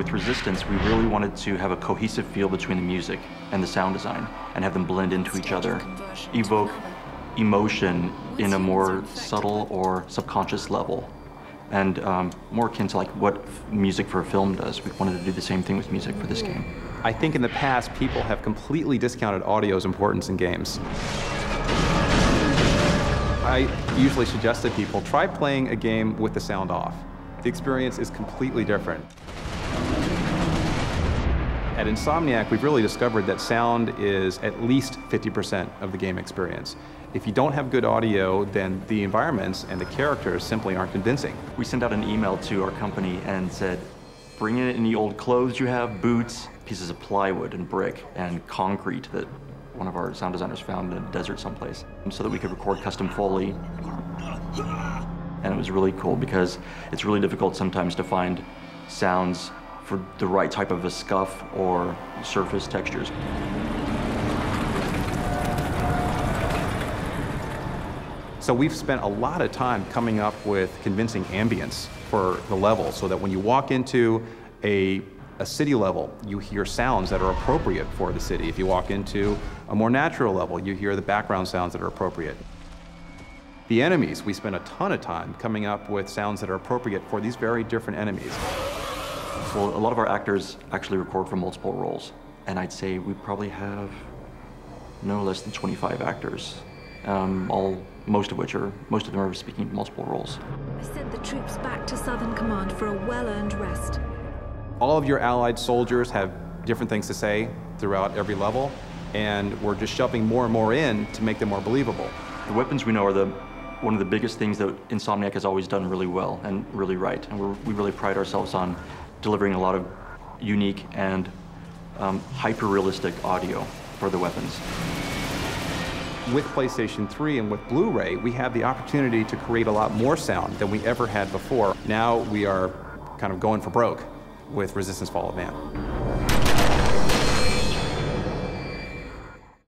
With Resistance, we really wanted to have a cohesive feel between the music and the sound design and have them blend into each other, evoke emotion in a more subtle or subconscious level, and more akin to like what music for a film does. We wanted to do the same thing with music for this game. I think in the past, people have completely discounted audio's importance in games. I usually suggest to people, try playing a game with the sound off. The experience is completely different. At Insomniac, we've really discovered that sound is at least 50% of the game experience. If you don't have good audio, then the environments and the characters simply aren't convincing. We sent out an email to our company and said, bring in any old clothes you have, boots, pieces of plywood and brick and concrete that one of our sound designers found in a desert someplace, so that we could record custom Foley. And it was really cool because it's really difficult sometimes to find sounds for the right type of a scuff or surface textures. So we've spent a lot of time coming up with convincing ambience for the level, so that when you walk into a city level, you hear sounds that are appropriate for the city. If you walk into a more natural level, you hear the background sounds that are appropriate. The enemies, we spend a ton of time coming up with sounds that are appropriate for these very different enemies. Well, a lot of our actors actually record for multiple roles, and I'd say we probably have no less than 25 actors, most of them are speaking multiple roles. I sent the troops back to Southern Command for a well-earned rest. All of your allied soldiers have different things to say throughout every level, and we're just shoving more and more in to make them more believable. The weapons we know are one of the biggest things that Insomniac has always done really well and really right, and we really pride ourselves on delivering a lot of unique and hyper-realistic audio for the weapons. With PlayStation 3 and with Blu-ray, we have the opportunity to create a lot more sound than we ever had before. Now we are kind of going for broke with Resistance: Fall of Man.